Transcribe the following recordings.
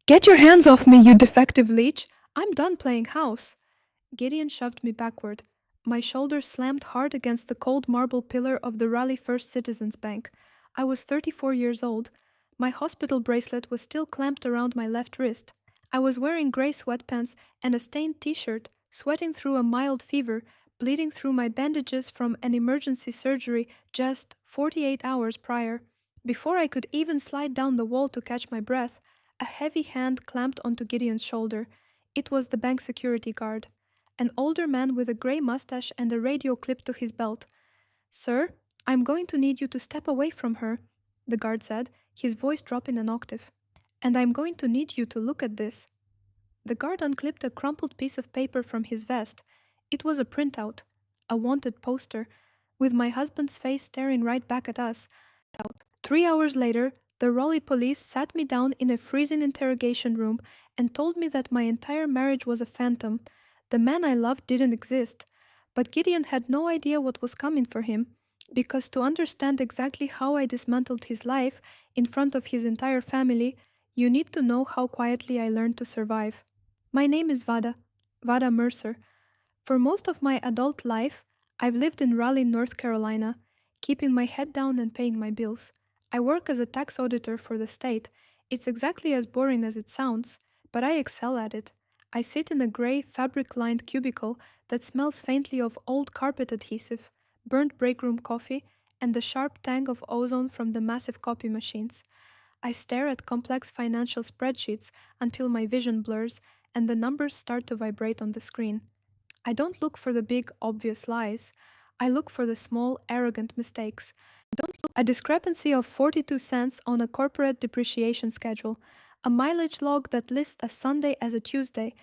Get your hands off me, you defective leech! I'm done playing house. Gideon shoved me backward. My shoulder slammed hard against the cold marble pillar of the Raleigh First Citizens Bank. I was 34 years old. My hospital bracelet was still clamped around my left wrist. I was wearing gray sweatpants and a stained t-shirt, sweating through a mild fever, bleeding through my bandages from an emergency surgery just 48 hours prior. Before I could even slide down the wall to catch my breath, a heavy hand clamped onto Gideon's shoulder. It was the bank security guard, an older man with a gray mustache and a radio clipped to his belt. Sir, I'm going to need you to step away from her, the guard said, his voice dropping an octave. And I'm going to need you to look at this. The guard unclipped a crumpled piece of paper from his vest. It was a printout, a wanted poster, with my husband's face staring right back at us. 3 hours later, the Raleigh police sat me down in a freezing interrogation room and told me that my entire marriage was a phantom. The man I loved didn't exist. But Gideon had no idea what was coming for him, because to understand exactly how I dismantled his life in front of his entire family, you need to know how quietly I learned to survive. My name is Vada Mercer. For most of my adult life, I've lived in Raleigh, North Carolina, keeping my head down and paying my bills. I work as a tax auditor for the state. It's exactly as boring as it sounds, but I excel at it. I sit in a gray, fabric-lined cubicle that smells faintly of old carpet adhesive, burnt breakroom coffee, and the sharp tang of ozone from the massive copy machines. I stare at complex financial spreadsheets until my vision blurs and the numbers start to vibrate on the screen. I don't look for the big, obvious lies. I look for the small, arrogant mistakes. A discrepancy of 42 cents on a corporate depreciation schedule, a mileage log that lists a Sunday as a Tuesday.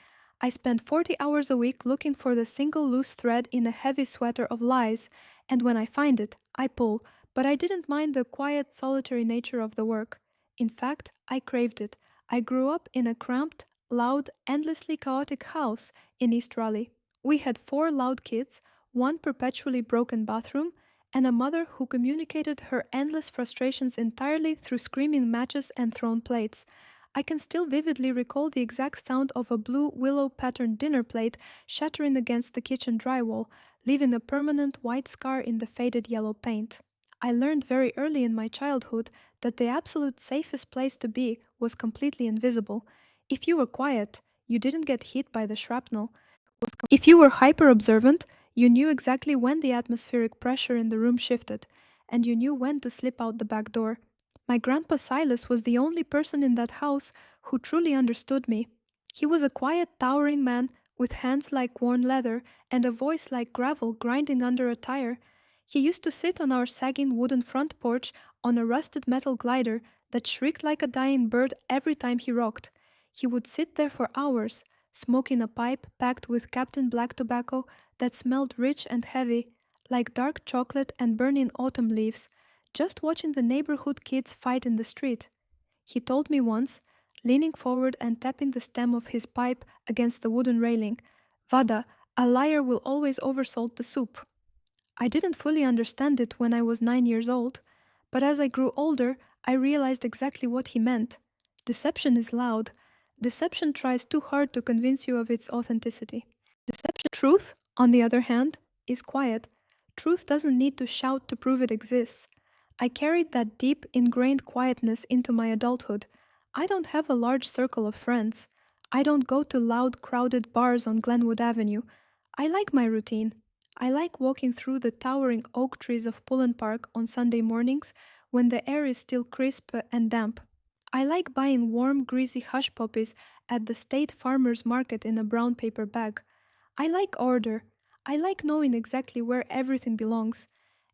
I spend 40 hours a week looking for the single loose thread in a heavy sweater of lies, and when I find it, I pull, but I didn't mind the quiet, solitary nature of the work. In fact, I craved it. I grew up in a cramped, loud, endlessly chaotic house in East Raleigh. We had 4 loud kids, one perpetually broken bathroom, and a mother who communicated her endless frustrations entirely through screaming matches and thrown plates. I can still vividly recall the exact sound of a blue willow-patterned dinner plate shattering against the kitchen drywall, leaving a permanent white scar in the faded yellow paint. I learned very early in my childhood that the absolute safest place to be was completely invisible. If you were quiet, you didn't get hit by the shrapnel. If you were hyper-observant, you knew exactly when the atmospheric pressure in the room shifted, and you knew when to slip out the back door. My grandpa Silas was the only person in that house who truly understood me. He was a quiet, towering man with hands like worn leather and a voice like gravel grinding under a tire. He used to sit on our sagging wooden front porch on a rusted metal glider that shrieked like a dying bird every time he rocked. He would sit there for hours, smoking a pipe packed with Captain Black tobacco that smelled rich and heavy, like dark chocolate and burning autumn leaves, just watching the neighborhood kids fight in the street. He told me once, leaning forward and tapping the stem of his pipe against the wooden railing, "Vada, a liar will always oversalt the soup." I didn't fully understand it when I was 9 years old, but as I grew older, I realized exactly what he meant. Deception is loud. Deception tries too hard to convince you of its authenticity. Truth, on the other hand, is quiet. Truth doesn't need to shout to prove it exists. I carried that deep, ingrained quietness into my adulthood. I don't have a large circle of friends. I don't go to loud, crowded bars on Glenwood Avenue. I like my routine. I like walking through the towering oak trees of Pullen Park on Sunday mornings when the air is still crisp and damp. I like buying warm, greasy hush puppies at the state farmer's market in a brown paper bag. I like order. I like knowing exactly where everything belongs.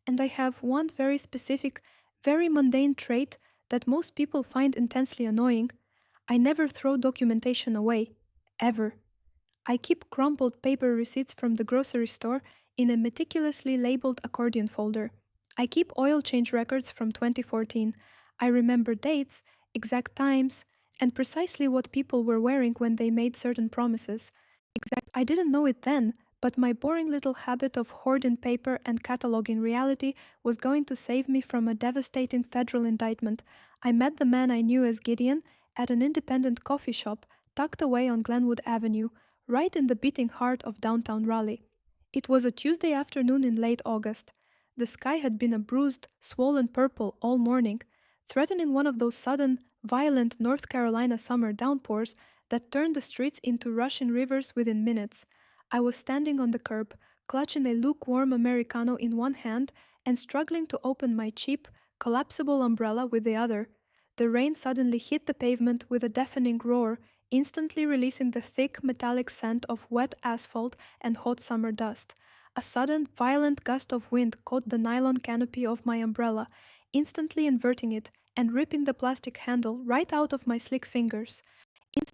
And I have one very specific, very mundane trait that most people find intensely annoying. I never throw documentation away. Ever. I keep crumpled paper receipts from the grocery store in a meticulously labeled accordion folder. I keep oil change records from 2014. I remember dates, exact times, and precisely what people were wearing when they made certain promises. I didn't know it then, but my boring little habit of hoarding paper and cataloging reality was going to save me from a devastating federal indictment. I met the man I knew as Gideon at an independent coffee shop tucked away on Glenwood Avenue, right in the beating heart of downtown Raleigh. It was a Tuesday afternoon in late August. The sky had been a bruised, swollen purple all morning, threatening one of those sudden, violent North Carolina summer downpours that turned the streets into rushing rivers within minutes. I was standing on the curb, clutching a lukewarm Americano in one hand and struggling to open my cheap, collapsible umbrella with the other. The rain suddenly hit the pavement with a deafening roar, instantly releasing the thick, metallic scent of wet asphalt and hot summer dust. A sudden, violent gust of wind caught the nylon canopy of my umbrella, instantly inverting it and ripping the plastic handle right out of my slick fingers.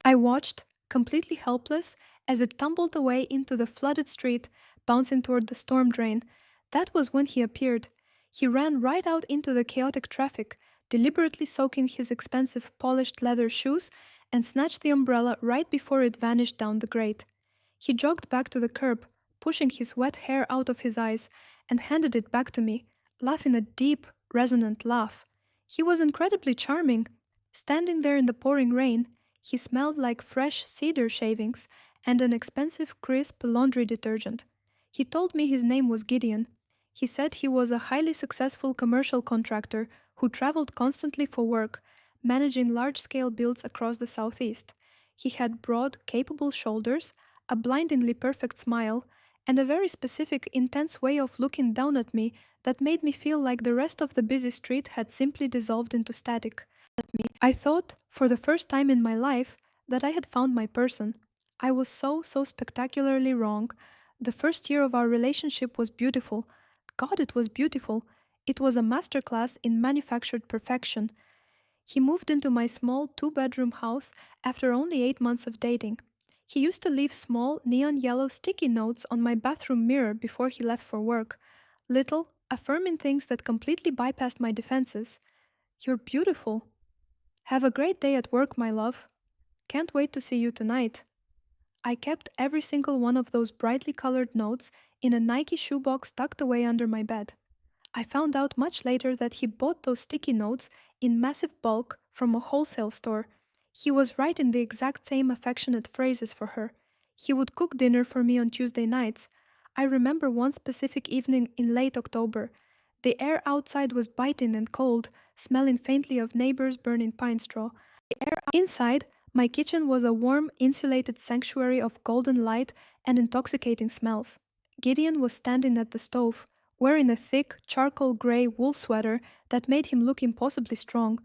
I watched, completely helpless, as it tumbled away into the flooded street, bouncing toward the storm drain. That was when he appeared. He ran right out into the chaotic traffic, deliberately soaking his expensive polished leather shoes, and snatched the umbrella right before it vanished down the grate. He jogged back to the curb, pushing his wet hair out of his eyes, and handed it back to me, laughing a deep, resonant laugh. He was incredibly charming. Standing there in the pouring rain, he smelled like fresh cedar shavings and an expensive crisp laundry detergent. He told me his name was Gideon. He said he was a highly successful commercial contractor who traveled constantly for work, managing large-scale builds across the Southeast. He had broad, capable shoulders, a blindingly perfect smile, and a very specific, intense way of looking down at me that made me feel like the rest of the busy street had simply dissolved into static. I thought, for the first time in my life, that I had found my person. I was so spectacularly wrong. The first year of our relationship was beautiful. God, it was beautiful. It was a masterclass in manufactured perfection. He moved into my small two-bedroom house after only 8 months of dating. He used to leave small neon yellow sticky notes on my bathroom mirror before he left for work. Little, affirming things that completely bypassed my defenses. You're beautiful. Have a great day at work, my love. Can't wait to see you tonight. I kept every single one of those brightly colored notes in a Nike shoebox tucked away under my bed. I found out much later that he bought those sticky notes in massive bulk from a wholesale store. He was writing the exact same affectionate phrases for her. He would cook dinner for me on Tuesday nights. I remember one specific evening in late October. The air outside was biting and cold, smelling faintly of neighbors burning pine straw. Inside, my kitchen was a warm, insulated sanctuary of golden light and intoxicating smells. Gideon was standing at the stove, wearing a thick, charcoal gray wool sweater that made him look impossibly strong.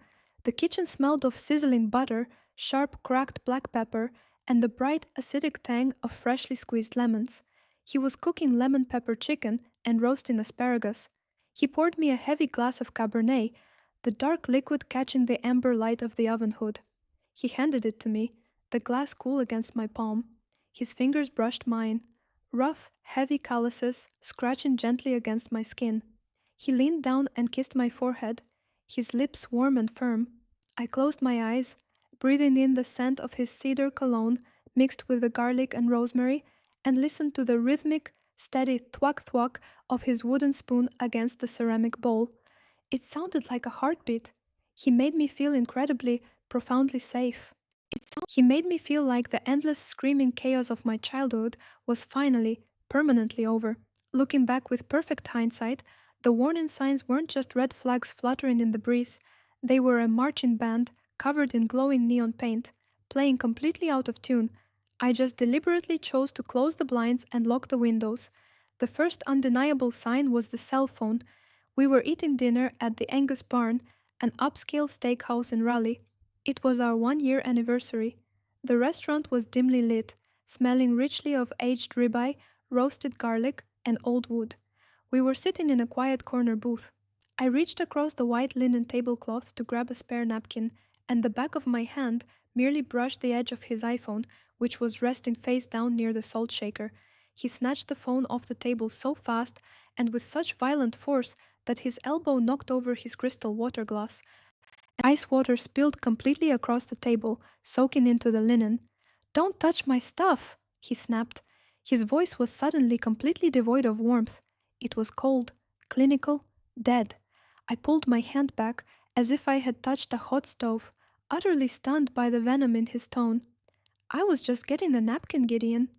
The kitchen smelled of sizzling butter, sharp cracked black pepper, and the bright, acidic tang of freshly squeezed lemons. He was cooking lemon pepper chicken and roasting asparagus. He poured me a heavy glass of Cabernet, the dark liquid catching the amber light of the oven hood. He handed it to me, the glass cool against my palm. His fingers brushed mine, rough, heavy calluses scratching gently against my skin. He leaned down and kissed my forehead, his lips warm and firm. I closed my eyes, breathing in the scent of his cedar cologne mixed with the garlic and rosemary, and listened to the rhythmic, steady thwack-thwack of his wooden spoon against the ceramic bowl. It sounded like a heartbeat. He made me feel incredibly, profoundly safe. He made me feel like the endless screaming chaos of my childhood was finally, permanently over. Looking back with perfect hindsight, the warning signs weren't just red flags fluttering in the breeze. They were a marching band covered in glowing neon paint, playing completely out of tune. I just deliberately chose to close the blinds and lock the windows. The first undeniable sign was the cell phone. We were eating dinner at the Angus Barn, an upscale steakhouse in Raleigh. It was our 1-year anniversary. The restaurant was dimly lit, smelling richly of aged ribeye, roasted garlic, and old wood. We were sitting in a quiet corner booth. I reached across the white linen tablecloth to grab a spare napkin, and the back of my hand merely brushed the edge of his iPhone, which was resting face down near the salt shaker. He snatched the phone off the table so fast and with such violent force that his elbow knocked over his crystal water glass. Ice water spilled completely across the table, soaking into the linen. "Don't touch my stuff!" he snapped. His voice was suddenly completely devoid of warmth. It was cold, clinical, dead. I pulled my hand back as if I had touched a hot stove. utterly stunned by the venom in his tone. I was just getting the napkin, Gideon.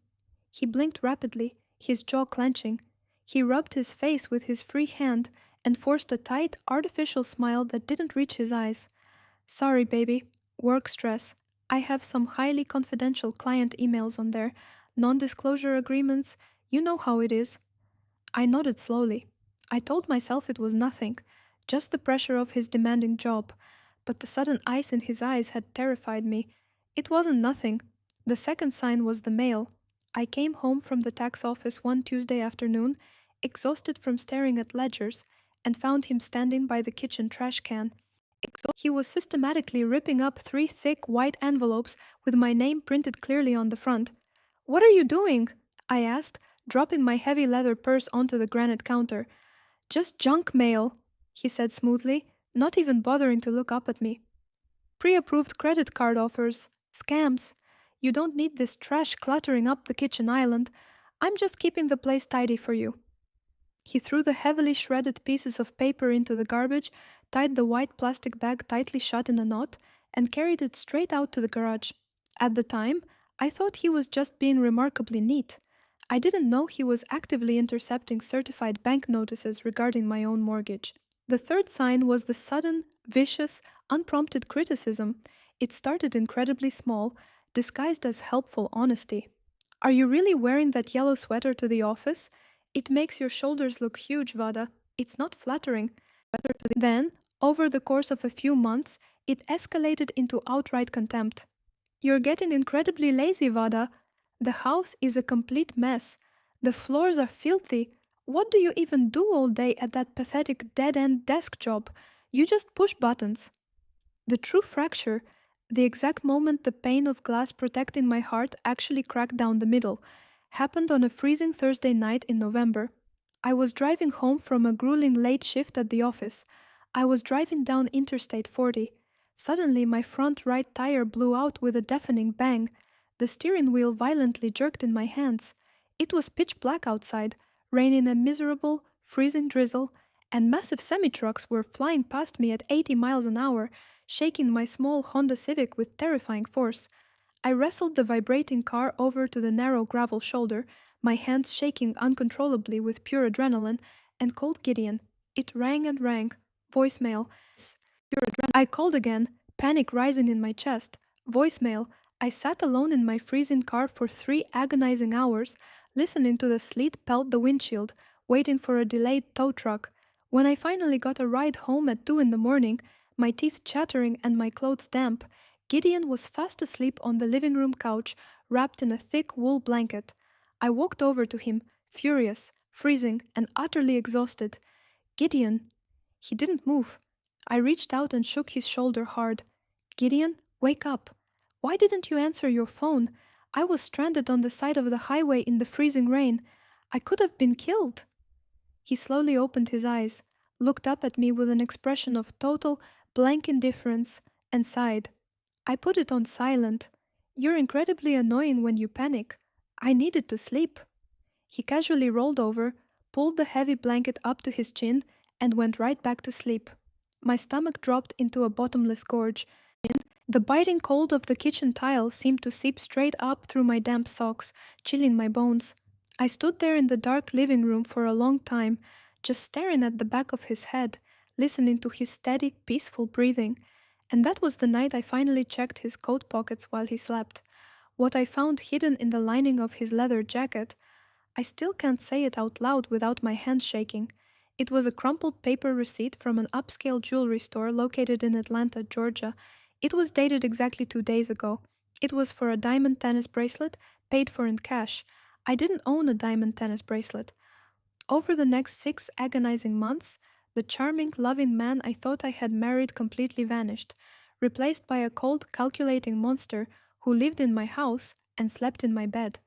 He blinked rapidly, his jaw clenching. He rubbed his face with his free hand and forced a tight, artificial smile that didn't reach his eyes. Sorry, baby. Work stress. I have some highly confidential client emails on there, non disclosure agreements. You know how it is. I nodded slowly. I told myself it was nothing, just the pressure of his demanding job, but the sudden ice in his eyes had terrified me. It wasn't nothing. The second sign was the mail. I came home from the tax office one Tuesday afternoon, exhausted from staring at ledgers, and found him standing by the kitchen trash can. He was systematically ripping up three thick white envelopes with my name printed clearly on the front. What are you doing? I asked, dropping my heavy leather purse onto the granite counter. Just junk mail, he said smoothly, not even bothering to look up at me. Pre-approved credit card offers. Scams. You don't need this trash cluttering up the kitchen island. I'm just keeping the place tidy for you. He threw the heavily shredded pieces of paper into the garbage, tied the white plastic bag tightly shut in a knot, and carried it straight out to the garage. At the time, I thought he was just being remarkably neat. I didn't know he was actively intercepting certified bank notices regarding my own mortgage. The third sign was the sudden, vicious, unprompted criticism. It started incredibly small, disguised as helpful honesty. Are you really wearing that yellow sweater to the office? It makes your shoulders look huge, Vada. It's not flattering. Then, over the course of a few months, it escalated into outright contempt. You're getting incredibly lazy, Vada. The house is a complete mess. The floors are filthy. What do you even do all day at that pathetic dead-end desk job? You just push buttons. The true fracture, the exact moment the pane of glass protecting my heart actually cracked down the middle, happened on a freezing Thursday night in November. I was driving home from a grueling late shift at the office. I was driving down Interstate 40. Suddenly, my front right tire blew out with a deafening bang. The steering wheel violently jerked in my hands. It was pitch black outside, raining a miserable, freezing drizzle, and massive semi-trucks were flying past me at 80 miles an hour, shaking my small Honda Civic with terrifying force. I wrestled the vibrating car over to the narrow gravel shoulder, my hands shaking uncontrollably with pure adrenaline, and called Gideon. It rang and rang. Voicemail. I called again, panic rising in my chest. Voicemail. I sat alone in my freezing car for 3 agonizing hours, listening to the sleet pelt the windshield, waiting for a delayed tow truck. When I finally got a ride home at 2 in the morning, my teeth chattering and my clothes damp, Gideon was fast asleep on the living room couch, wrapped in a thick wool blanket. I walked over to him, furious, freezing, and utterly exhausted. Gideon. He didn't move. I reached out and shook his shoulder hard. Gideon, wake up. Why didn't you answer your phone? I was stranded on the side of the highway in the freezing rain. I could have been killed. He slowly opened his eyes, looked up at me with an expression of total, blank indifference, and sighed. I put it on silent. You're incredibly annoying when you panic. I needed to sleep. He casually rolled over, pulled the heavy blanket up to his chin, and went right back to sleep. My stomach dropped into a bottomless gorge. The biting cold of the kitchen tile seemed to seep straight up through my damp socks, chilling my bones. I stood there in the dark living room for a long time, just staring at the back of his head, listening to his steady, peaceful breathing. And that was the night I finally checked his coat pockets while he slept. What I found hidden in the lining of his leather jacket, I still can't say it out loud without my hands shaking. It was a crumpled paper receipt from an upscale jewelry store located in Atlanta, Georgia. It was dated exactly 2 days ago. It was for a diamond tennis bracelet, paid for in cash. I didn't own a diamond tennis bracelet. Over the next 6 agonizing months, the charming, loving man I thought I had married completely vanished, replaced by a cold, calculating monster who lived in my house and slept in my bed.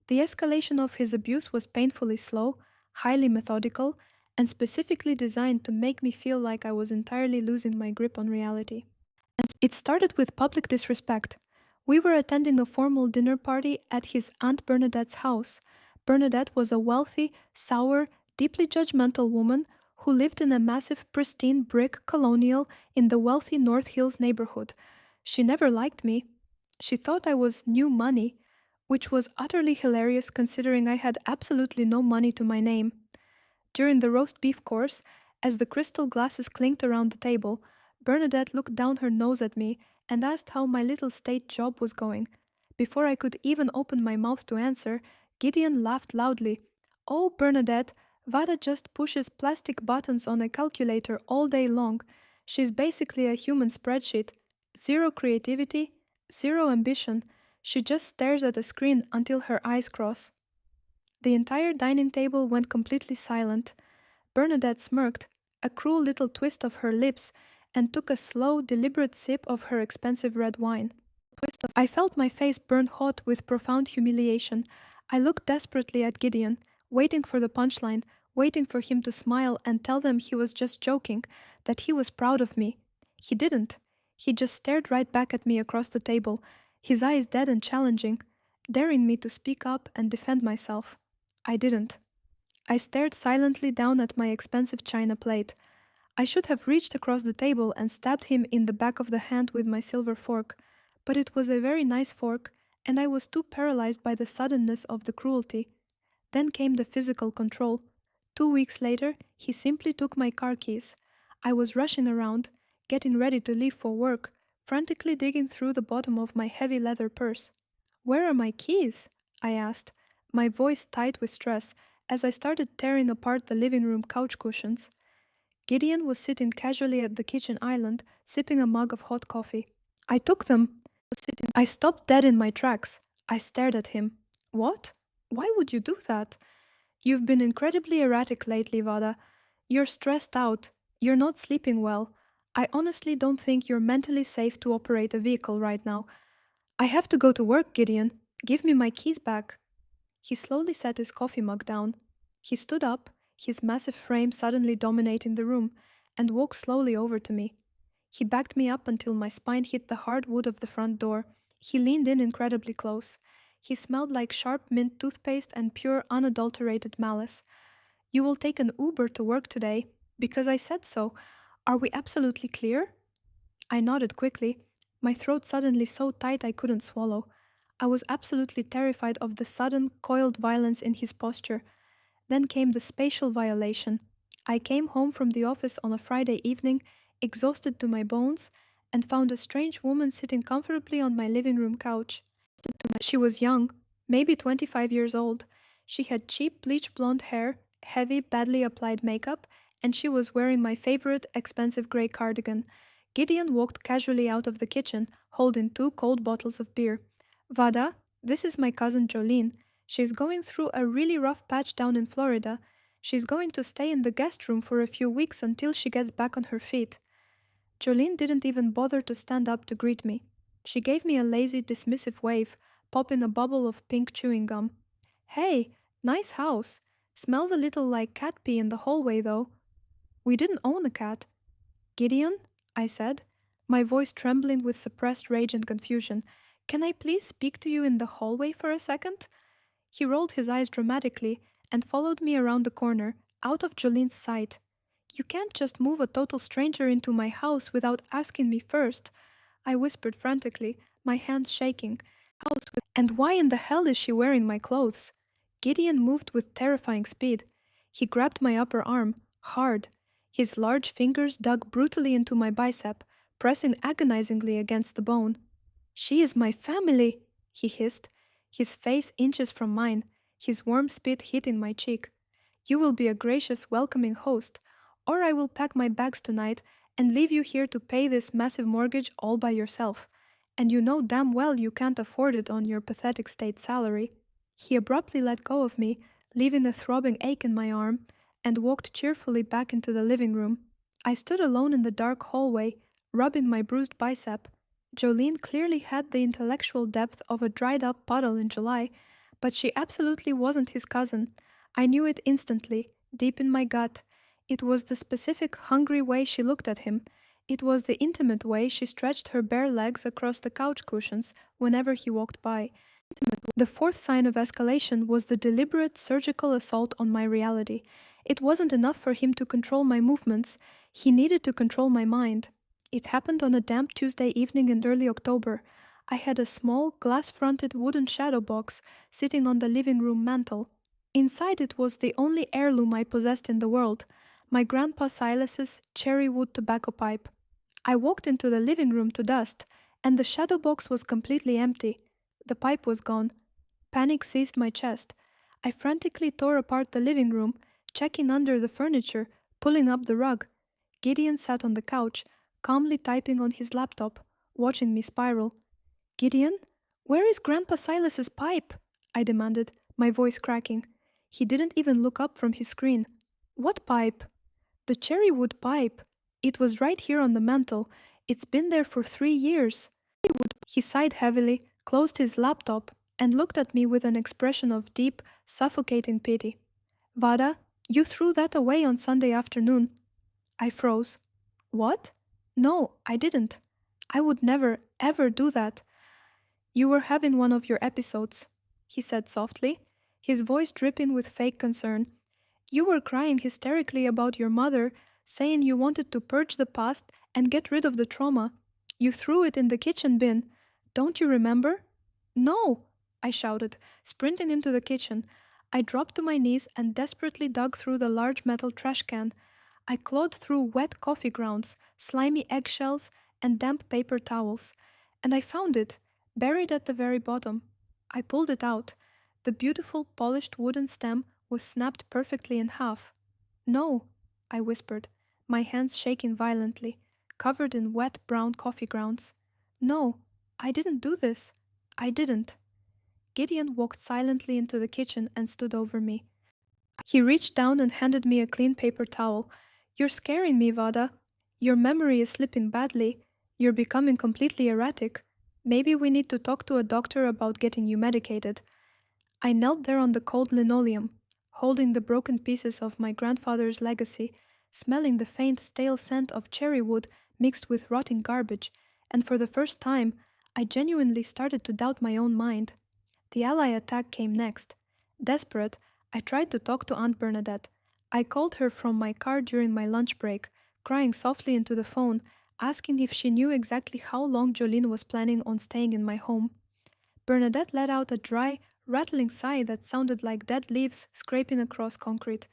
The escalation of his abuse was painfully slow, highly methodical, and specifically designed to make me feel like I was entirely losing my grip on reality. And it started with public disrespect. We were attending a formal dinner party at his Aunt Bernadette's house. Bernadette was a wealthy, sour, deeply judgmental woman who lived in a massive, pristine brick colonial in the wealthy North Hills neighborhood. She never liked me. She thought I was new money, which was utterly hilarious considering I had absolutely no money to my name. During the roast beef course, as the crystal glasses clinked around the table, Bernadette looked down her nose at me and asked how my little state job was going. Before I could even open my mouth to answer, Gideon laughed loudly. Oh, Bernadette, Vada just pushes plastic buttons on a calculator all day long. She's basically a human spreadsheet. Zero creativity, zero ambition. She just stares at a screen until her eyes cross. The entire dining table went completely silent. Bernadette smirked, a cruel little twist of her lips, and took a slow, deliberate sip of her expensive red wine. I felt my face burn hot with profound humiliation. I looked desperately at Gideon, waiting for the punchline, waiting for him to smile and tell them he was just joking, that he was proud of me. He didn't. He just stared right back at me across the table, his eyes dead and challenging, daring me to speak up and defend myself. I didn't. I stared silently down at my expensive china plate. I should have reached across the table and stabbed him in the back of the hand with my silver fork, but it was a very nice fork, and I was too paralyzed by the suddenness of the cruelty. Then came the physical control. 2 weeks later, he simply took my car keys. I was rushing around, getting ready to leave for work, frantically digging through the bottom of my heavy leather purse. "Where are my keys?" I asked, my voice tight with stress, as I started tearing apart the living room couch cushions. Gideon was sitting casually at the kitchen island, sipping a mug of hot coffee. "I took them." I stopped dead in my tracks. I stared at him. "What? Why would you do that?" "You've been incredibly erratic lately, Vada. You're stressed out. You're not sleeping well. I honestly don't think you're mentally safe to operate a vehicle right now. I have to go to work, Gideon. Give me my keys back." He slowly set his coffee mug down. He stood up, his massive frame suddenly dominating the room, and walked slowly over to me. He backed me up until my spine hit the hard wood of the front door. He leaned in incredibly close. He smelled like sharp mint toothpaste and pure, unadulterated malice. "You will take an Uber to work today, because I said so. Are we absolutely clear?" I nodded quickly, my throat suddenly so tight I couldn't swallow. I was absolutely terrified of the sudden, coiled violence in his posture. Then came the spatial violation. I came home from the office on a Friday evening, exhausted to my bones, and found a strange woman sitting comfortably on my living room couch. She was young, maybe 25 years old. She had cheap bleach blonde hair, heavy, badly applied makeup, and she was wearing my favorite expensive gray cardigan. Gideon walked casually out of the kitchen, holding 2 cold bottles of beer. "Vada, this is my cousin Jolene. She's going through a really rough patch down in Florida. She's going to stay in the guest room for a few weeks until she gets back on her feet." Jolene didn't even bother to stand up to greet me. She gave me a lazy, dismissive wave, popping a bubble of pink chewing gum. "Hey, nice house. Smells a little like cat pee in the hallway, though." "We didn't own a cat." "Gideon," I said, my voice trembling with suppressed rage and confusion, "can I please speak to you in the hallway for a second?" He rolled his eyes dramatically and followed me around the corner, out of Jolene's sight. "You can't just move a total stranger into my house without asking me first," I whispered frantically, my hands shaking. "And why in the hell is she wearing my clothes?" Gideon moved with terrifying speed. He grabbed my upper arm, hard. His large fingers dug brutally into my bicep, pressing agonizingly against the bone. "She is my family," he hissed, his face inches from mine, his warm spit hitting my cheek. "You will be a gracious, welcoming host, or I will pack my bags tonight and leave you here to pay this massive mortgage all by yourself. And you know damn well you can't afford it on your pathetic state salary." He abruptly let go of me, leaving a throbbing ache in my arm, and walked cheerfully back into the living room. I stood alone in the dark hallway, rubbing my bruised bicep. Jolene clearly had the intellectual depth of a dried-up puddle in July, but she absolutely wasn't his cousin. I knew it instantly, deep in my gut. It was the specific, hungry way she looked at him. It was the intimate way she stretched her bare legs across the couch cushions whenever he walked by. The fourth sign of escalation was the deliberate surgical assault on my reality. It wasn't enough for him to control my movements, he needed to control my mind. It happened on a damp Tuesday evening in early October. I had a small, glass fronted wooden shadow box sitting on the living room mantel. Inside it was the only heirloom I possessed in the world, my Grandpa Silas's cherry wood tobacco pipe. I walked into the living room to dust, and the shadow box was completely empty. The pipe was gone. Panic seized my chest. I frantically tore apart the living room, checking under the furniture, pulling up the rug. Gideon sat on the couch, calmly typing on his laptop, watching me spiral. Gideon, where is Grandpa Silas's pipe? I demanded, my voice cracking. He didn't even look up from his screen. What pipe? The cherry wood pipe. It was right here on the mantel. It's been there for 3 years. He sighed heavily, closed his laptop, and looked at me with an expression of deep, suffocating pity. Vada, you threw that away on Sunday afternoon. I froze. What? No, I didn't. I would never, ever do that. You were having one of your episodes, he said softly, his voice dripping with fake concern. You were crying hysterically about your mother, saying you wanted to purge the past and get rid of the trauma. You threw it in the kitchen bin. Don't you remember? No, I shouted, sprinting into the kitchen. I dropped to my knees and desperately dug through the large metal trash can. I clawed through wet coffee grounds, slimy eggshells, and damp paper towels. And I found it, buried at the very bottom. I pulled it out. The beautiful polished wooden stem was snapped perfectly in half. No, I whispered, my hands shaking violently, covered in wet brown coffee grounds. No, I didn't do this. I didn't. Gideon walked silently into the kitchen and stood over me. He reached down and handed me a clean paper towel. You're scaring me, Vada. Your memory is slipping badly. You're becoming completely erratic. Maybe we need to talk to a doctor about getting you medicated. I knelt there on the cold linoleum, holding the broken pieces of my grandfather's legacy, smelling the faint, stale scent of cherry wood mixed with rotting garbage, and for the first time, I genuinely started to doubt my own mind. The ally attack came next. Desperate, I tried to talk to Aunt Bernadette. I called her from my car during my lunch break, crying softly into the phone, asking if she knew exactly how long Jolene was planning on staying in my home. Bernadette let out a dry, rattling sigh that sounded like dead leaves scraping across concrete.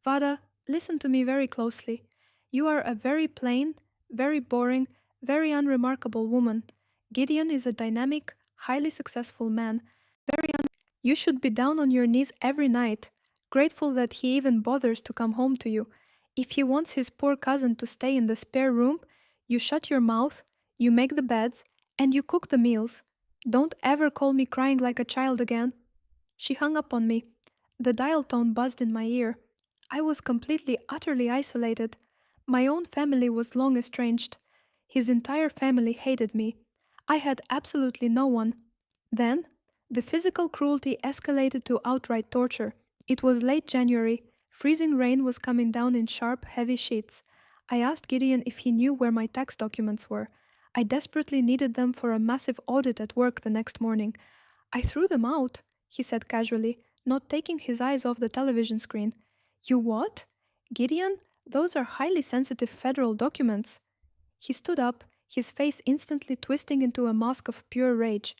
Vada, listen to me very closely. You are a very plain, very boring, very unremarkable woman. Gideon is a dynamic, highly successful man. You should be down on your knees every night, grateful that he even bothers to come home to you. If he wants his poor cousin to stay in the spare room, you shut your mouth, you make the beds, and you cook the meals. Don't ever call me crying like a child again. She hung up on me. The dial tone buzzed in my ear. I was completely, utterly isolated. My own family was long estranged. His entire family hated me. I had absolutely no one. Then, the physical cruelty escalated to outright torture. It was late January. Freezing rain was coming down in sharp, heavy sheets. I asked Gideon if he knew where my tax documents were. I desperately needed them for a massive audit at work the next morning. I threw them out, he said casually, not taking his eyes off the television screen. You what? Gideon, those are highly sensitive federal documents. He stood up, his face instantly twisting into a mask of pure rage.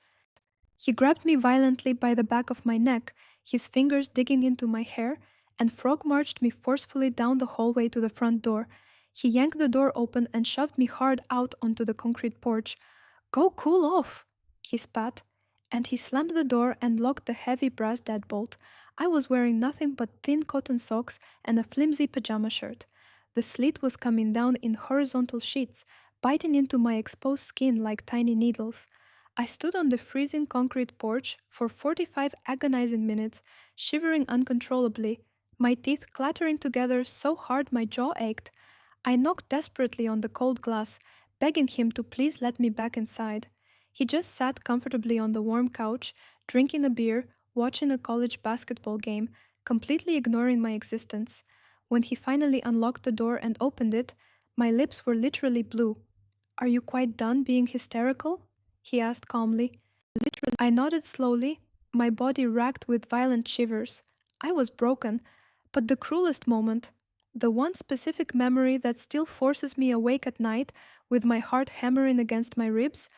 He grabbed me violently by the back of my neck, his fingers digging into my hair, and frog-marched me forcefully down the hallway to the front door. He yanked the door open and shoved me hard out onto the concrete porch. Go cool off, he spat, and he slammed the door and locked the heavy brass deadbolt. I was wearing nothing but thin cotton socks and a flimsy pajama shirt. The sleet was coming down in horizontal sheets, biting into my exposed skin like tiny needles. I stood on the freezing concrete porch for 45 agonizing minutes, shivering uncontrollably, my teeth clattering together so hard my jaw ached. I knocked desperately on the cold glass, begging him to please let me back inside. He just sat comfortably on the warm couch, drinking a beer, watching a college basketball game, completely ignoring my existence. When he finally unlocked the door and opened it, my lips were literally blue. Are you quite done being hysterical? He asked calmly. I nodded slowly, my body racked with violent shivers. I was broken, but the cruelest moment, The one specific memory that still forces me awake at night with my heart hammering against my ribs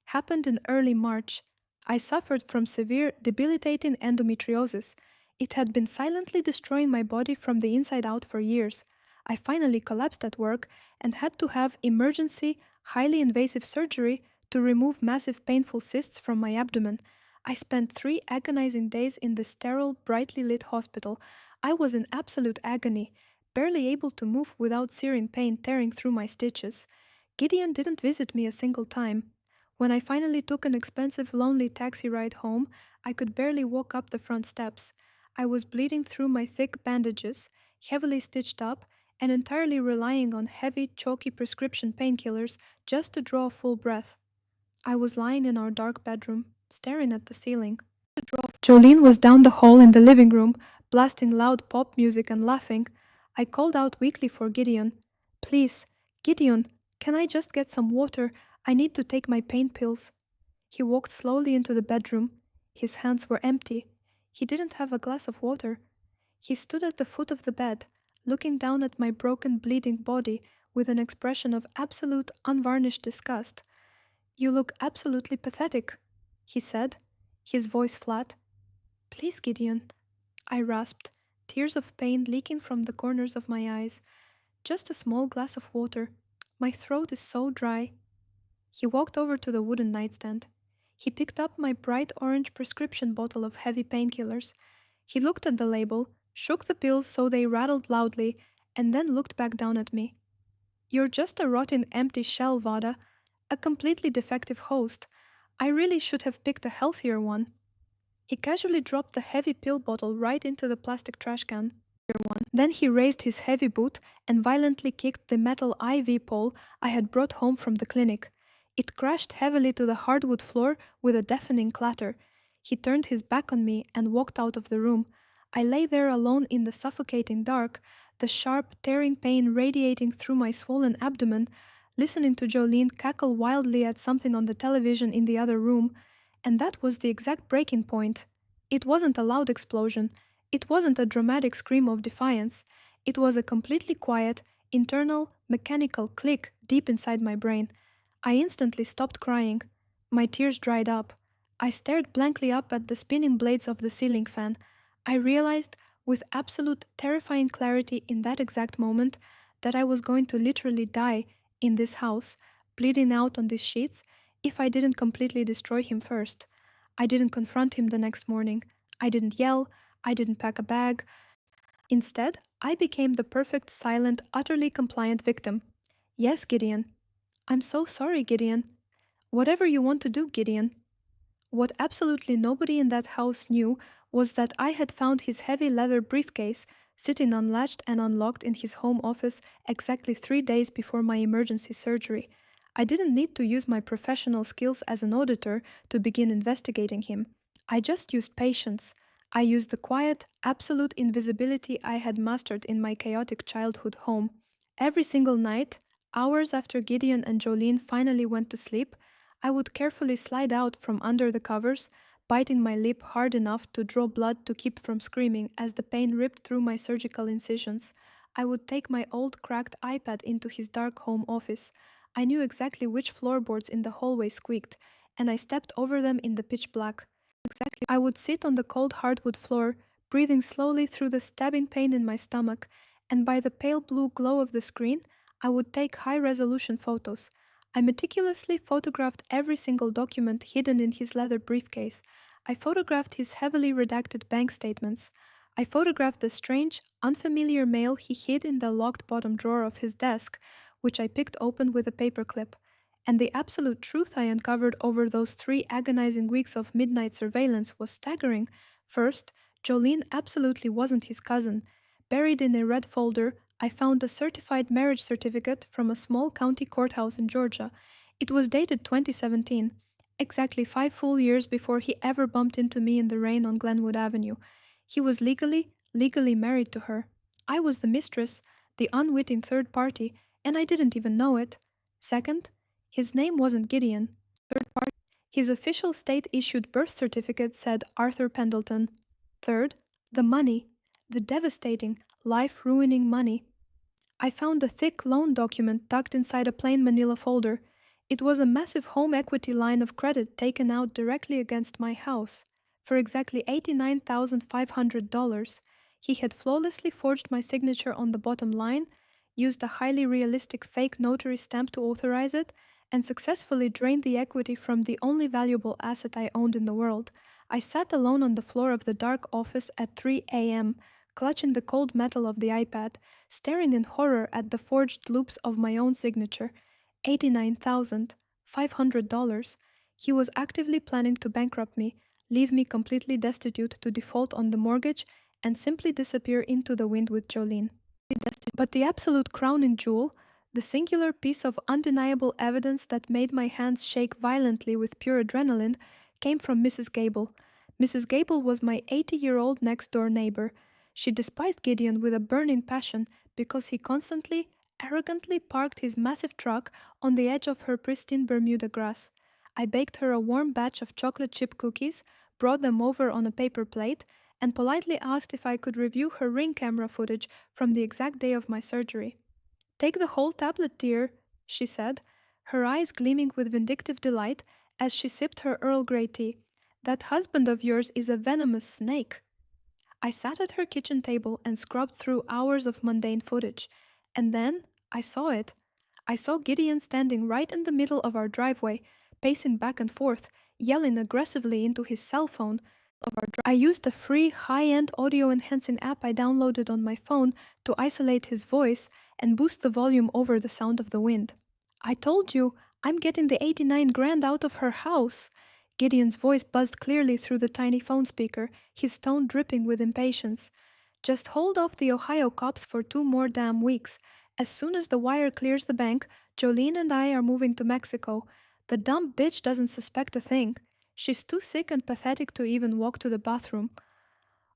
happened in early March. I suffered from severe, debilitating endometriosis. It had been silently destroying my body from the inside out for years. I finally collapsed at work and had to have emergency, highly invasive surgery to remove massive painful cysts from my abdomen. I spent 3 agonizing days in the sterile, brightly lit hospital. I was in absolute agony, barely able to move without searing pain tearing through my stitches. Gideon didn't visit me a single time. When I finally took an expensive, lonely taxi ride home, I could barely walk up the front steps. I was bleeding through my thick bandages, heavily stitched up, and entirely relying on heavy, chalky prescription painkillers just to draw a full breath. I was lying in our dark bedroom, staring at the ceiling. Jolene was down the hall in the living room, blasting loud pop music and laughing. I called out weakly for Gideon. Please, Gideon, can I just get some water? I need to take my pain pills. He walked slowly into the bedroom. His hands were empty. He didn't have a glass of water. He stood at the foot of the bed, looking down at my broken, bleeding body with an expression of absolute, unvarnished disgust. You look absolutely pathetic, he said, his voice flat. Please, Gideon, I rasped, tears of pain leaking from the corners of my eyes. Just a small glass of water. My throat is so dry. He walked over to the wooden nightstand. He picked up my bright orange prescription bottle of heavy painkillers. He looked at the label, shook the pills so they rattled loudly, and then looked back down at me. You're just a rotten empty shell, Vada. A completely defective host. I really should have picked a healthier one. He casually dropped the heavy pill bottle right into the plastic trash can. Then he raised his heavy boot and violently kicked the metal IV pole I had brought home from the clinic. It crashed heavily to the hardwood floor with a deafening clatter. He turned his back on me and walked out of the room. I lay there alone in the suffocating dark, the sharp, tearing pain radiating through my swollen abdomen, listening to Jolene cackle wildly at something on the television in the other room. And that was the exact breaking point. It wasn't a loud explosion. It wasn't a dramatic scream of defiance. It was a completely quiet, internal, mechanical click deep inside my brain. I instantly stopped crying. My tears dried up. I stared blankly up at the spinning blades of the ceiling fan. I realized, with absolute terrifying clarity in that exact moment, that I was going to literally die in this house, bleeding out on these sheets, if I didn't completely destroy him first. I didn't confront him the next morning. I didn't yell. I didn't pack a bag. Instead, I became the perfect, silent, utterly compliant victim. Yes, Gideon. I'm so sorry, Gideon. Whatever you want to do, Gideon. What absolutely nobody in that house knew was that I had found his heavy leather briefcase sitting unlatched and unlocked in his home office exactly 3 days before my emergency surgery. I didn't need to use my professional skills as an auditor to begin investigating him. I just used patience. I used the quiet, absolute invisibility I had mastered in my chaotic childhood home. Every single night, hours after Gideon and Jolene finally went to sleep, I would carefully slide out from under the covers, biting my lip hard enough to draw blood to keep from screaming as the pain ripped through my surgical incisions. I would take my old cracked iPad into his dark home office. I knew exactly which floorboards in the hallway squeaked, and I stepped over them in the pitch black. I would sit on the cold hardwood floor, breathing slowly through the stabbing pain in my stomach, and by the pale blue glow of the screen, I would take high-resolution photos. I meticulously photographed every single document hidden in his leather briefcase. I photographed his heavily redacted bank statements. I photographed the strange, unfamiliar mail he hid in the locked bottom drawer of his desk, which I picked open with a paperclip. And the absolute truth I uncovered over those 3 agonizing weeks of midnight surveillance was staggering. First, Jolene absolutely wasn't his cousin. Buried in a red folder, I found a certified marriage certificate from a small county courthouse in Georgia. It was dated 2017, exactly 5 full years before he ever bumped into me in the rain on Glenwood Avenue. He was legally married to her. I was the mistress, the unwitting third party, and I didn't even know it. Second, his name wasn't Gideon. His official state-issued birth certificate said Arthur Pendleton. Third, the money. The devastating, life-ruining money. I found a thick loan document tucked inside a plain manila folder. It was a massive home equity line of credit taken out directly against my house for exactly $89,500. He had flawlessly forged my signature on the bottom line, used a highly realistic fake notary stamp to authorize it, and successfully drained the equity from the only valuable asset I owned in the world. I sat alone on the floor of the dark office at 3 a.m., clutching the cold metal of the iPad, staring in horror at the forged loops of my own signature. $89,500. He was actively planning to bankrupt me, leave me completely destitute to default on the mortgage, and simply disappear into the wind with Jolene. But the absolute crowning jewel, the singular piece of undeniable evidence that made my hands shake violently with pure adrenaline, came from Mrs. Gable. Mrs. Gable was my 80-year-old next door neighbor. She despised Gideon with a burning passion because he constantly, arrogantly parked his massive truck on the edge of her pristine Bermuda grass. I baked her a warm batch of chocolate chip cookies, brought them over on a paper plate, and politely asked if I could review her ring camera footage from the exact day of my surgery. "Take the whole tablet, dear," she said, her eyes gleaming with vindictive delight as she sipped her Earl Grey tea. "That husband of yours is a venomous snake." I sat at her kitchen table and scrubbed through hours of mundane footage. And then I saw it. I saw Gideon standing right in the middle of our driveway, pacing back and forth, yelling aggressively into his cell phone. I used a free, high-end audio-enhancing app I downloaded on my phone to isolate his voice and boost the volume over the sound of the wind. "I told you, I'm getting the 89 grand out of her house." Gideon's voice buzzed clearly through the tiny phone speaker, his tone dripping with impatience. "Just hold off the Ohio cops for 2 more damn weeks. As soon as the wire clears the bank, Jolene and I are moving to Mexico. The dumb bitch doesn't suspect a thing. She's too sick and pathetic to even walk to the bathroom."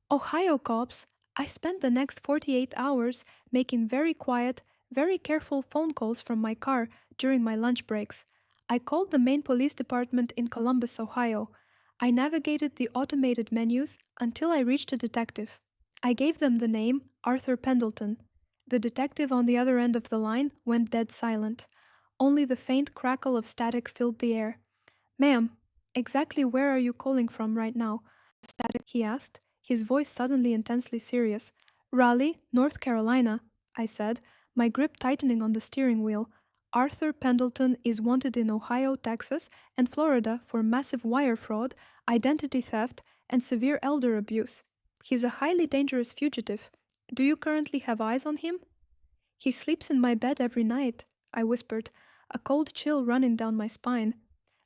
Ohio cops. I spent the next 48 hours making very quiet, very careful phone calls from my car during my lunch breaks. I called the main police department in Columbus, Ohio. I navigated the automated menus until I reached a detective. I gave them the name Arthur Pendleton. The detective on the other end of the line went dead silent. Only the faint crackle of static filled the air. "Ma'am, exactly where are you calling from right now?" he asked, his voice suddenly intensely serious. "Raleigh, North Carolina," I said, my grip tightening on the steering wheel. "Arthur Pendleton is wanted in Ohio, Texas, and Florida for massive wire fraud, identity theft, and severe elder abuse. He's a highly dangerous fugitive. Do you currently have eyes on him?" "He sleeps in my bed every night," I whispered, a cold chill running down my spine.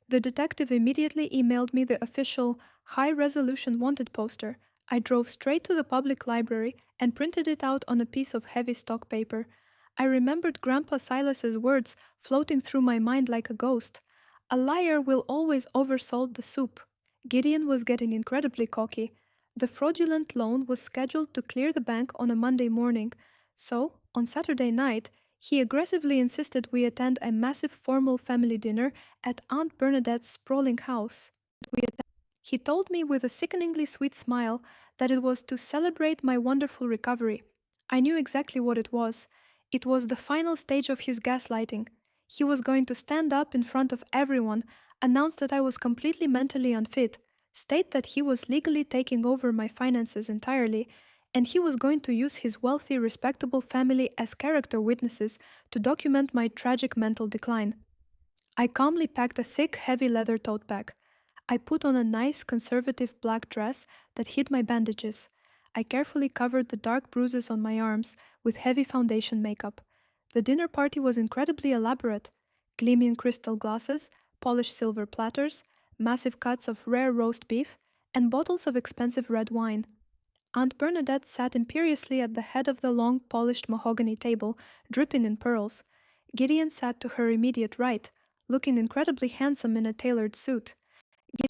The detective immediately emailed me the official high-resolution wanted poster. I drove straight to the public library and printed it out on a piece of heavy stock paper. I remembered Grandpa Silas's words floating through my mind like a ghost. "A liar will always oversalt the soup." Gideon was getting incredibly cocky. The fraudulent loan was scheduled to clear the bank on a Monday morning, so on Saturday night, he aggressively insisted we attend a massive formal family dinner at Aunt Bernadette's sprawling house. He told me with a sickeningly sweet smile that it was to celebrate my wonderful recovery. I knew exactly what it was. It was the final stage of his gaslighting. He was going to stand up in front of everyone, announce that I was completely mentally unfit, state that he was legally taking over my finances entirely, and he was going to use his wealthy, respectable family as character witnesses to document my tragic mental decline. I calmly packed a thick, heavy leather tote bag. I put on a nice, conservative black dress that hid my bandages. I carefully covered the dark bruises on my arms with heavy foundation makeup. The dinner party was incredibly elaborate. Gleaming crystal glasses, polished silver platters, massive cuts of rare roast beef, and bottles of expensive red wine. Aunt Bernadette sat imperiously at the head of the long, polished mahogany table, dripping in pearls. Gideon sat to her immediate right, looking incredibly handsome in a tailored suit.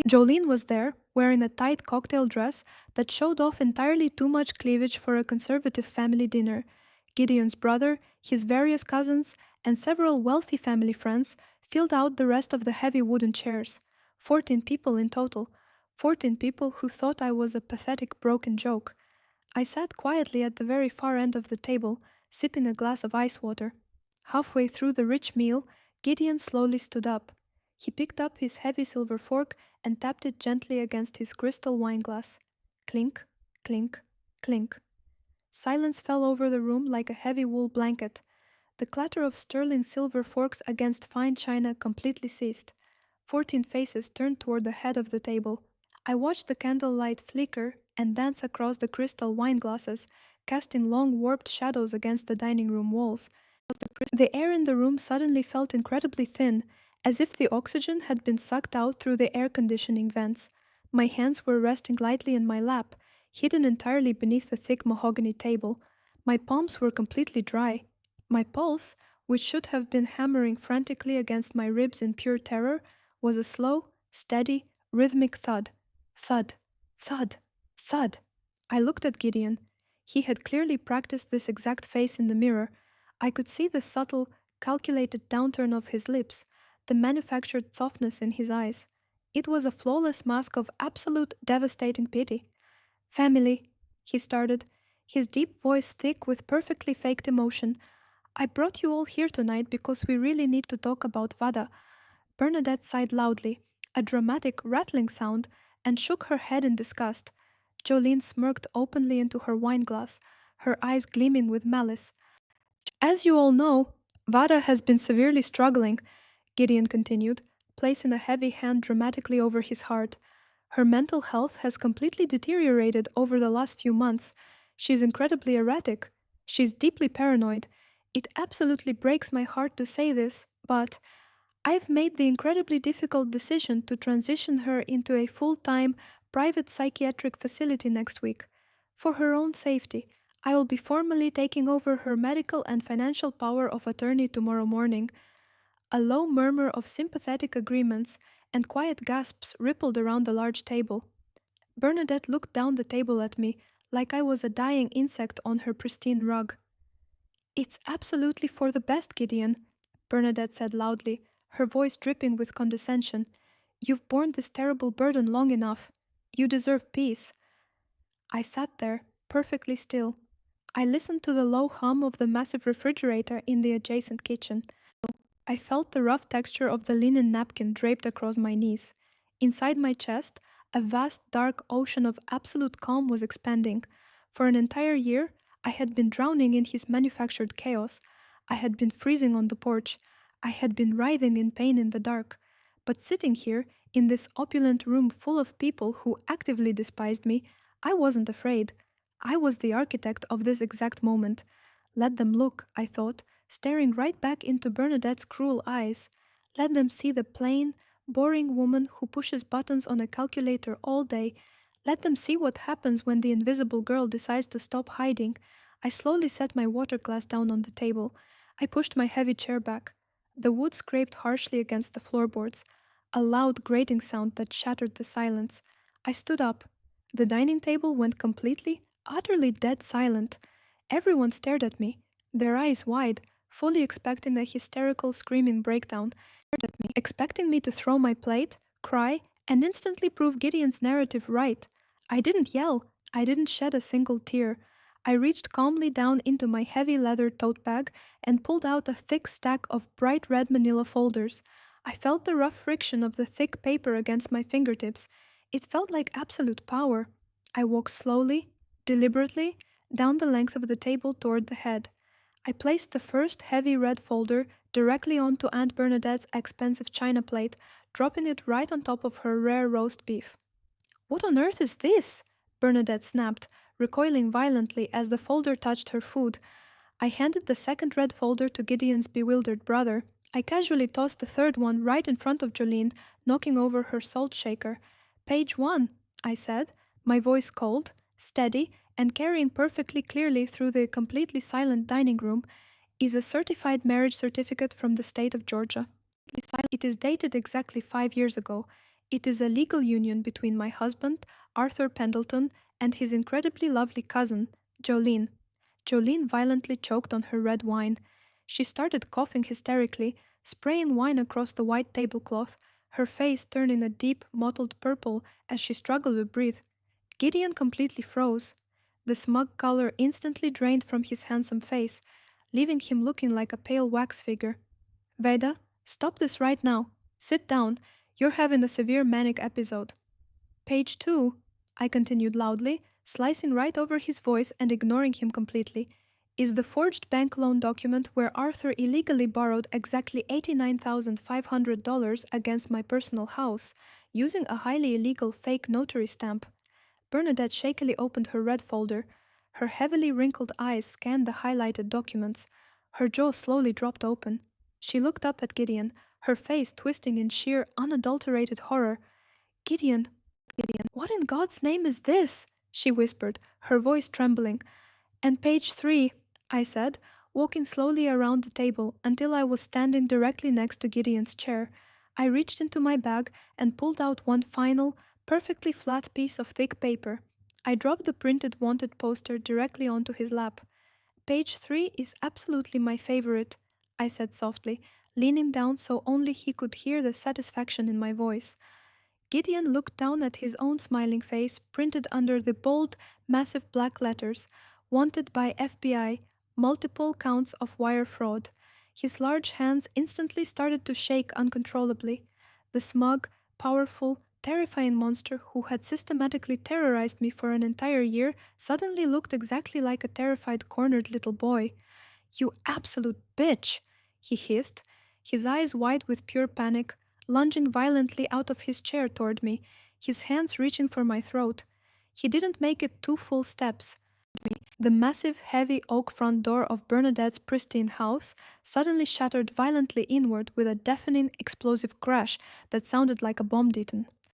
Jolene was there, wearing a tight cocktail dress that showed off entirely too much cleavage for a conservative family dinner. Gideon's brother, his various cousins, and several wealthy family friends filled out the rest of the heavy wooden chairs. 14 people in total. 14 people who thought I was a pathetic broken joke. I sat quietly at the very far end of the table, sipping a glass of ice water. Halfway through the rich meal, Gideon slowly stood up. He picked up his heavy silver fork and tapped it gently against his crystal wine glass. Clink, clink, clink. Silence fell over the room like a heavy wool blanket. The clatter of sterling silver forks against fine china completely ceased. 14 faces turned toward the head of the table. I watched the candlelight flicker and dance across the crystal wine glasses, casting long warped shadows against the dining room walls. The air in the room suddenly felt incredibly thin, as if the oxygen had been sucked out through the air conditioning vents. My hands were resting lightly in my lap, hidden entirely beneath the thick mahogany table. My palms were completely dry. My pulse, which should have been hammering frantically against my ribs in pure terror, was a slow, steady, rhythmic thud. Thud, thud, thud. I looked at Gideon. He had clearly practiced this exact face in the mirror. I could see the subtle, calculated downturn of his lips, the manufactured softness in his eyes. It was a flawless mask of absolute devastating pity. Family, he started, his deep voice thick with perfectly faked emotion. I brought you all here tonight because we really need to talk about Vada. Bernadette sighed loudly, a dramatic rattling sound, and shook her head in disgust. Jolene smirked openly into her wineglass, her eyes gleaming with malice. As you all know, Vada has been severely struggling, Gideon continued, placing a heavy hand dramatically over his heart. Her mental health has completely deteriorated over the last few months. She's incredibly erratic. She's deeply paranoid. It absolutely breaks my heart to say this, but I've made the incredibly difficult decision to transition her into a full-time private psychiatric facility next week. For her own safety, I will be formally taking over her medical and financial power of attorney tomorrow morning. A low murmur of sympathetic agreements and quiet gasps rippled around the large table. Bernadette looked down the table at me like I was a dying insect on her pristine rug. It's absolutely for the best, Gideon, Bernadette said loudly, her voice dripping with condescension. You've borne this terrible burden long enough. You deserve peace. I sat there, perfectly still. I listened to the low hum of the massive refrigerator in the adjacent kitchen. I felt the rough texture of the linen napkin draped across my knees. Inside my chest, a vast dark ocean of absolute calm was expanding. For an entire year, I had been drowning in his manufactured chaos. I had been freezing on the porch. I had been writhing in pain in the dark. But sitting here, in this opulent room full of people who actively despised me, I wasn't afraid. I was the architect of this exact moment. Let them look, I thought, staring right back into Bernadette's cruel eyes. Let them see the plain, boring woman who pushes buttons on a calculator all day. Let them see what happens when the invisible girl decides to stop hiding. I slowly set my water glass down on the table. I pushed my heavy chair back. The wood scraped harshly against the floorboards, a loud grating sound that shattered the silence. I stood up. The dining table went completely, utterly dead silent. Everyone stared at me, their eyes wide, fully expecting a hysterical screaming breakdown, expecting me to throw my plate, cry, and instantly prove Gideon's narrative right. I didn't yell. I didn't shed a single tear. I reached calmly down into my heavy leather tote bag and pulled out a thick stack of bright red manila folders. I felt the rough friction of the thick paper against my fingertips. It felt like absolute power. I walked slowly, deliberately, down the length of the table toward the head. I placed the first heavy red folder directly onto Aunt Bernadette's expensive china plate, dropping it right on top of her rare roast beef. "What on earth is this?" Bernadette snapped, recoiling violently as the folder touched her food. I handed the second red folder to Gideon's bewildered brother. I casually tossed the third one right in front of Jolene, knocking over her salt shaker. "Page 1, I said, my voice cold, steady, and carrying perfectly clearly through the completely silent dining room, is a certified marriage certificate from the state of Georgia. It is dated exactly 5 years ago. It is a legal union between my husband, Arthur Pendleton, and his incredibly lovely cousin, Jolene." Jolene violently choked on her red wine. She started coughing hysterically, spraying wine across the white tablecloth, her face turning a deep, mottled purple as she struggled to breathe. Gideon completely froze. The smug color instantly drained from his handsome face. leaving him looking like a pale wax figure. Veda, stop this right now. Sit down. You're having a severe manic episode. Page 2, I continued loudly, slicing right over his voice and ignoring him completely, is the forged bank loan document where Arthur illegally borrowed exactly $89,500 against my personal house, using a highly illegal fake notary stamp. Bernadette shakily opened her red folder. Her heavily wrinkled eyes scanned the highlighted documents. Her jaw slowly dropped open. She looked up at Gideon, her face twisting in sheer, unadulterated horror. Gideon, what in God's name is this? She whispered, her voice trembling. And page 3, I said, walking slowly around the table until I was standing directly next to Gideon's chair. I reached into my bag and pulled out one final, perfectly flat piece of thick paper. I dropped the printed wanted poster directly onto his lap. Page 3 is absolutely my favorite, I said softly, leaning down so only he could hear the satisfaction in my voice. Gideon looked down at his own smiling face, printed under the bold, massive black letters, "Wanted by FBI, multiple counts of wire fraud." His large hands instantly started to shake uncontrollably. The smug, powerful, terrifying monster who had systematically terrorized me for an entire year suddenly looked exactly like a terrified, cornered little boy. "You absolute bitch!" he hissed, his eyes wide with pure panic, lunging violently out of his chair toward me, his hands reaching for my throat. He didn't make it 2 full steps. The massive, heavy oak front door of Bernadette's pristine house suddenly shattered violently inward with a deafening, explosive crash that sounded like a bomb detonator.